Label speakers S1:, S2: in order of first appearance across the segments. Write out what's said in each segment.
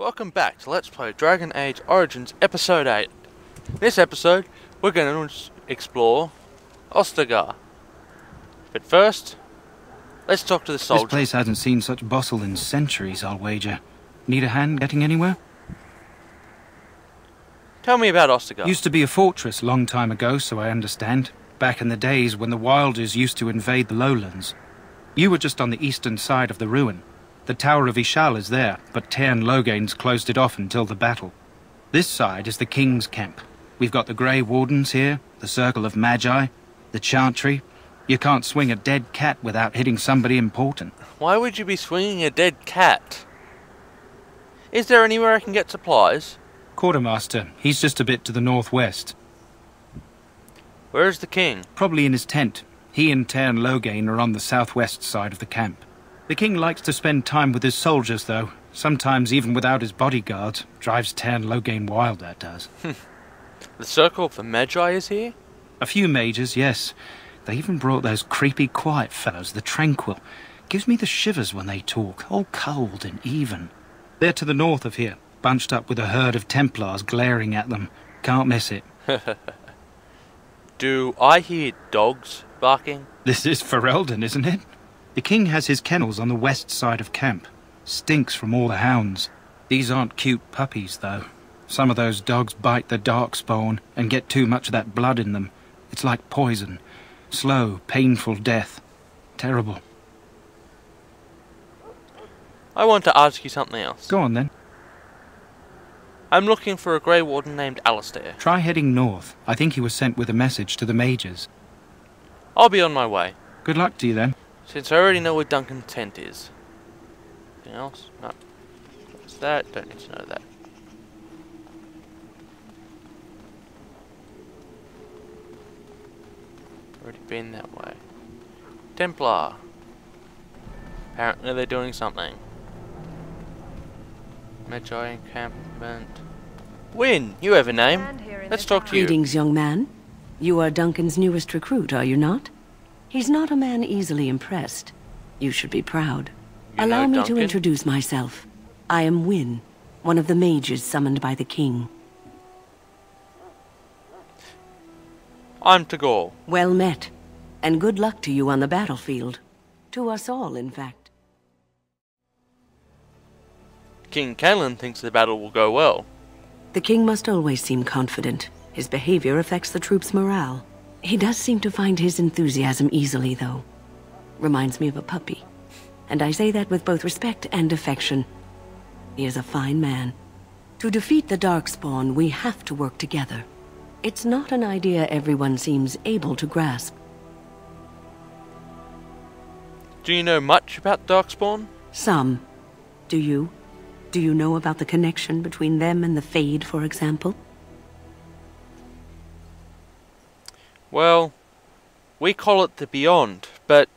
S1: Welcome back to Let's Play Dragon Age Origins Episode 8. In this episode, we're going to explore Ostagar. But first, let's talk to the soldier.
S2: This place hasn't seen such bustle in centuries, I'll wager. Need a hand getting anywhere?
S1: Tell me about Ostagar.
S2: Used to be a fortress long time ago, so I understand. Back in the days when the Wilders used to invade the lowlands. You were just on the eastern side of the ruin. The Tower of Ishal is there, but Tairn Logain's closed it off until the battle. This side is the King's camp. We've got the Grey Wardens here, the Circle of Magi, the Chantry. You can't swing a dead cat without hitting somebody important.
S1: Why would you be swinging a dead cat? Is there anywhere I can get supplies?
S2: Quartermaster, he's just a bit to the northwest.
S1: Where's the king?
S2: Probably in his tent. He and Tairn Logain are on the southwest side of the camp. The king likes to spend time with his soldiers, though. Sometimes even without his bodyguards. Drives Tairn Logain wild, that does.
S1: The Circle of the Magi is here?
S2: A few mages, yes. They even brought those creepy, quiet fellows, the Tranquil. Gives me the shivers when they talk, all cold and even. They're to the north of here, bunched up with a herd of Templars glaring at them. Can't miss it.
S1: Do I hear dogs barking?
S2: This is Ferelden, isn't it? The king has his kennels on the west side of camp. Stinks from all the hounds. These aren't cute puppies, though. Some of those dogs bite the darkspawn and get too much of that blood in them. It's like poison. Slow, painful death. Terrible.
S1: I want to ask you something else.
S2: Go on, then.
S1: I'm looking for a Grey Warden named Alistair.
S2: Try heading north. I think he was sent with a message to the mages.
S1: I'll be on my way.
S2: Good luck to you, then.
S1: Since I already know where Duncan's tent is. Anything else? No. What's that? Don't need to know that. Already been that way. Templar. Apparently they're doing something. Magi encampment. Wynne, you have a name. Let's talk to you.
S3: Greetings, young man. You are Duncan's newest recruit, are you not? He's not a man easily impressed. You should be proud. Allow me to introduce myself. I am Wynne, one of the mages summoned by the king.
S1: I'm Tagore.
S3: Well met. And good luck to you on the battlefield. To us all, in fact.
S1: King Cailan thinks the battle will go well.
S3: The king must always seem confident. His behavior affects the troops' morale. He does seem to find his enthusiasm easily, though. Reminds me of a puppy. And I say that with both respect and affection. He is a fine man. To defeat the Darkspawn, we have to work together. It's not an idea everyone seems able to grasp.
S1: Do you know much about Darkspawn?
S3: Some. Do you? Do you know about the connection between them and the Fade, for example?
S1: Well, we call it the Beyond, but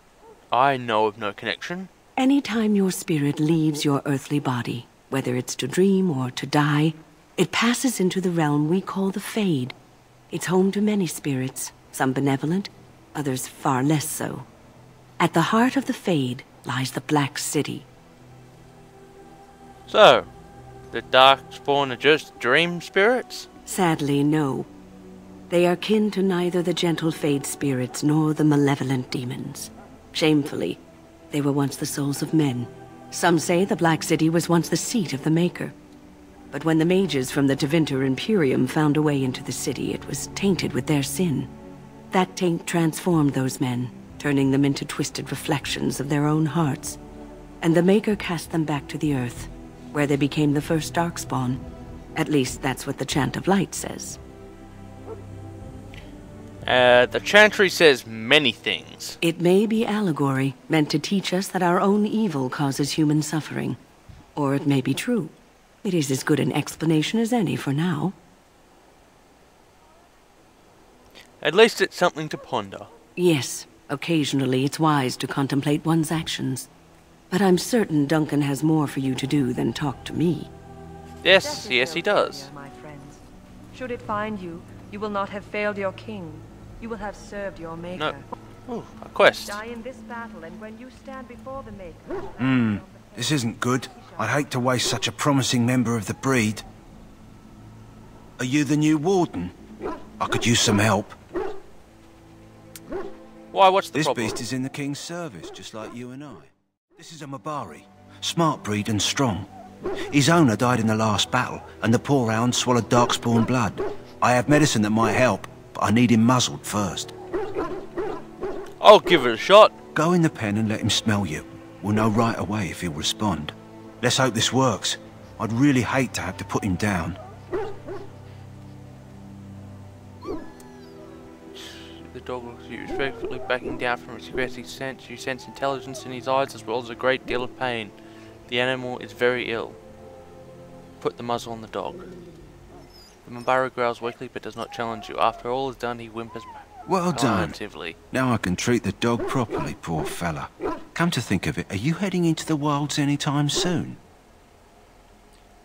S1: I know of no connection.
S3: Anytime your spirit leaves your earthly body, whether it's to dream or to die, it passes into the realm we call the Fade. It's home to many spirits, some benevolent, others far less so. At the heart of the Fade lies the Black City.
S1: So, the Darkspawn are just dream spirits?
S3: Sadly, no. They are kin to neither the gentle Fade spirits nor the malevolent demons. Shamefully, they were once the souls of men. Some say the Black City was once the seat of the Maker. But when the mages from the Tevinter Imperium found a way into the city, it was tainted with their sin. That taint transformed those men, turning them into twisted reflections of their own hearts. And the Maker cast them back to the earth, where they became the first Darkspawn. At least that's what the Chant of Light says.
S1: The Chantry says many things.
S3: It may be allegory, meant to teach us that our own evil causes human suffering. Or it may be true. It is as good an explanation as any for now.
S1: At least it's something to ponder.
S3: Yes, occasionally it's wise to contemplate one's actions. But I'm certain Duncan has more for you to do than talk to me.
S1: Yes, yes he does.
S4: My friends. Should it find you, you will not have failed your king. You will have served your Maker.
S1: No. Ooh, a quest.
S4: Die in this battle, and when you stand before the Maker...
S5: This isn't good. I'd hate to waste such a promising member of the breed. Are you the new Warden? I could use some help.
S1: Why, what's the
S5: This
S1: problem?
S5: beast is in the King's service, just like you and I. This is a Mabari. Smart breed and strong. His owner died in the last battle, and the poor hound swallowed darkspawn blood. I have medicine that might help, but I need him muzzled first.
S1: I'll give it a shot.
S5: Go in the pen and let him smell you. We'll know right away if he'll respond. Let's hope this works. I'd really hate to have to put him down.
S1: The dog looks at you respectfully, backing down from its aggressive sense. You sense intelligence in his eyes as well as a great deal of pain. The animal is very ill. Put the muzzle on the dog. The Mabara growls weakly but does not challenge you. After all is done, he whimpers
S5: Well done.
S1: positively.
S5: Now I can treat the dog properly, poor fella. Come to think of it, are you heading into the wilds anytime soon?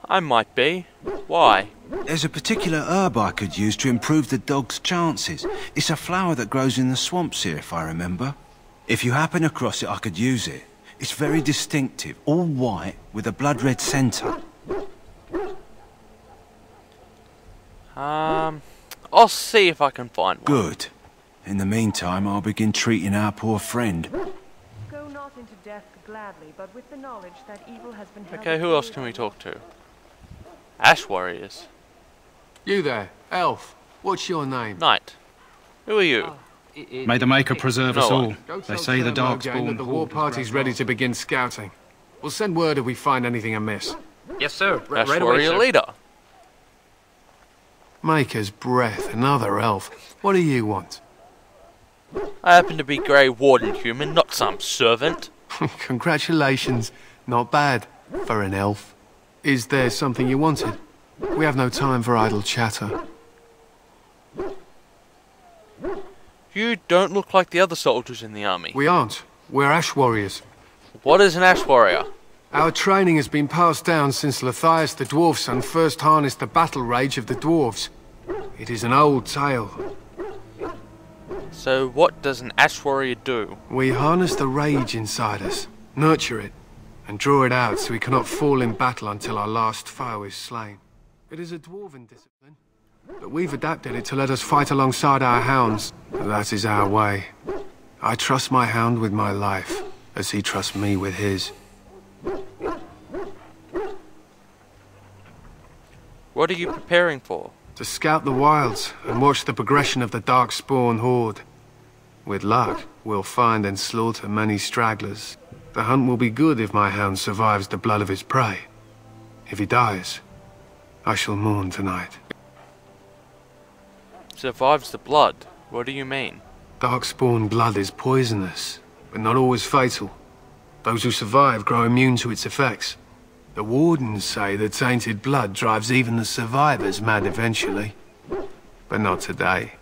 S1: I might be. Why?
S5: There's a particular herb I could use to improve the dog's chances. It's a flower that grows in the swamps here, if I remember. If you happen across it, I could use it. It's very distinctive, all white, with a blood-red centre.
S1: I'll see if I can find one.
S5: Good. In the meantime, I'll begin treating our poor friend.
S4: Go not into death gladly, but with the knowledge that evil has been held.
S1: Okay, who else can we talk to? Ash warriors.
S6: You there, elf. What's your name?
S1: Knight. Who are you?
S2: May the Maker preserve us
S1: No
S2: all.
S1: one.
S6: Go
S2: They
S6: tell
S2: say the
S6: Sir Logain
S2: Darkspawn
S6: that the war
S2: horde is
S6: party's ready to begin scouting. We'll send word if we find anything amiss.
S7: Yes, sir.
S1: Ash
S7: Right away,
S1: warrior
S7: sir.
S1: leader.
S6: Maker's breath, another elf. What do you want?
S1: I happen to be Grey Warden human, not some servant.
S6: Congratulations. Not bad for an elf. Is there something you wanted? We have no time for idle chatter.
S1: You don't look like the other soldiers in the army.
S6: We aren't. We're ash warriors.
S1: What is an Ash warrior?
S6: Our training has been passed down since Lathias the dwarf son first harnessed the battle rage of the dwarves. It is an old tale.
S1: So what does an Ash warrior do?
S6: We harness the rage inside us, nurture it, and draw it out so we cannot fall in battle until our last foe is slain. It is a dwarven discipline, but we've adapted it to let us fight alongside our hounds. That is our way. I trust my hound with my life, as he trusts me with his.
S1: What are you preparing for?
S6: To scout the wilds and watch the progression of the Darkspawn horde. With luck, we'll find and slaughter many stragglers. The hunt will be good if my hound survives the blood of his prey. If he dies, I shall mourn tonight.
S1: Survives the blood. What do you mean?
S6: Darkspawn blood is poisonous, but not always fatal. Those who survive grow immune to its effects. The Wardens say that tainted blood drives even the survivors mad eventually. But not today.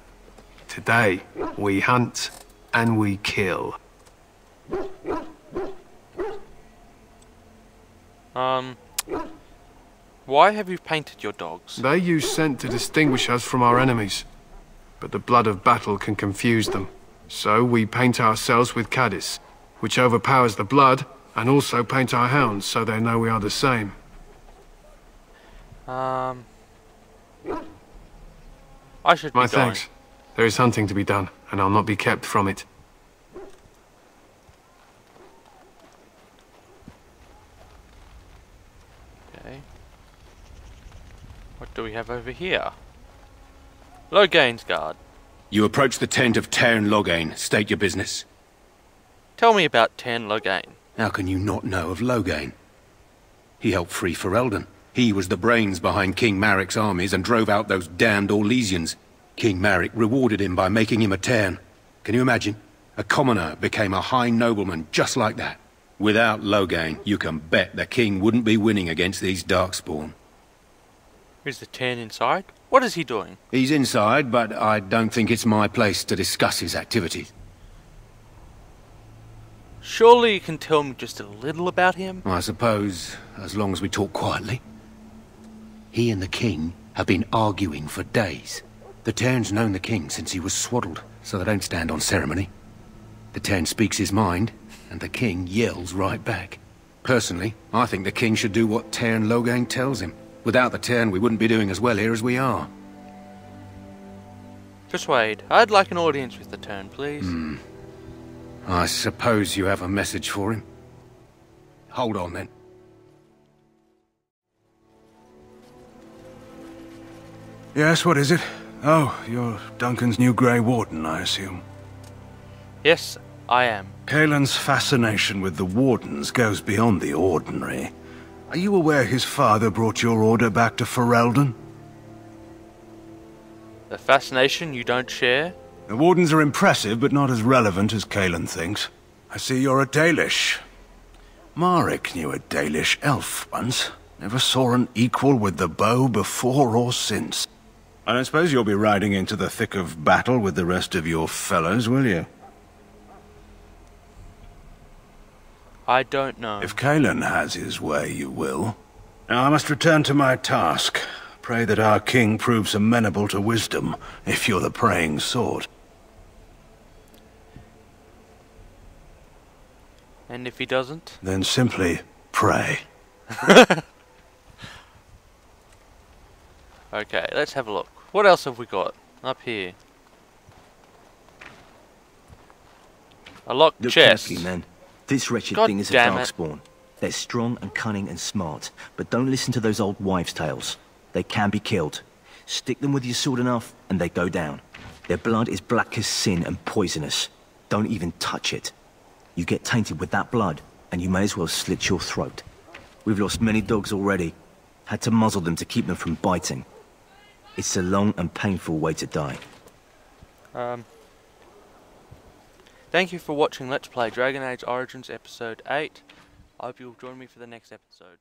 S6: Today, we hunt and we kill.
S1: Why have you painted your dogs?
S6: They use scent to distinguish us from our enemies. But the blood of battle can confuse them. So we paint ourselves with Caddis, which overpowers the blood, and also paint our hounds so they know we are the same.
S1: I should be
S6: My
S1: going.
S6: thanks. There is hunting to be done, and I'll not be kept from it.
S1: Okay. What do we have over here? Logain's guard.
S8: You approach the tent of Tairn Logain. State your business.
S1: Tell me about Tairn Logain.
S8: How can you not know of Logain? He helped free Ferelden. He was the brains behind King Maric's armies and drove out those damned Orlesians. King Maric rewarded him by making him a Tairn. Can you imagine? A commoner became a high nobleman just like that. Without Logain, you can bet the king wouldn't be winning against these Darkspawn.
S1: Is the Tairn inside? What is he doing?
S8: He's inside, but I don't think it's my place to discuss his activities.
S1: Surely you can tell me just a little about him?
S8: I suppose, as long as we talk quietly. He and the king have been arguing for days. The Tairn's known the king since he was swaddled, so they don't stand on ceremony. The Tairn speaks his mind, and the king yells right back. Personally, I think the king should do what Tairn Logain tells him. Without the Tairn, we wouldn't be doing as well here as we are.
S1: Persuade. I'd like an audience with the turn, please.
S8: I suppose you have a message for him. Hold on, then.
S5: Yes, what is it? Oh, you're Duncan's new Grey Warden, I assume.
S1: Yes, I am.
S5: Kaelin's fascination with the Wardens goes beyond the ordinary. Are you aware his father brought your order back to Ferelden?
S1: The fascination you don't share?
S5: The Wardens are impressive, but not as relevant as Kaelin thinks. I see you're a Dalish. Marek knew a Dalish elf once. Never saw an equal with the bow before or since. And I suppose you'll be riding into the thick of battle with the rest of your fellows, will you?
S1: I don't know.
S5: If Kaelin has his way, you will. Now I must return to my task. Pray that our king proves amenable to wisdom, if you're the praying sort.
S1: And if he doesn't?
S5: Then simply pray.
S1: Okay, let's have a look. What else have we got up here? A locked
S7: Look
S1: chest.
S7: carefully, man. This wretched
S1: God
S7: thing is a
S1: damn it.
S7: darkspawn. They're strong and cunning and smart, but don't listen to those old wives' tales. They can be killed. Stick them with your sword enough, and they go down. Their blood is black as sin and poisonous. Don't even touch it. You get tainted with that blood, and you may as well slit your throat. We've lost many dogs already. Had to muzzle them to keep them from biting. It's a long and painful way to die.
S1: Thank you for watching Let's Play Dragon Age Origins Episode 8. I hope you'll join me for the next episode.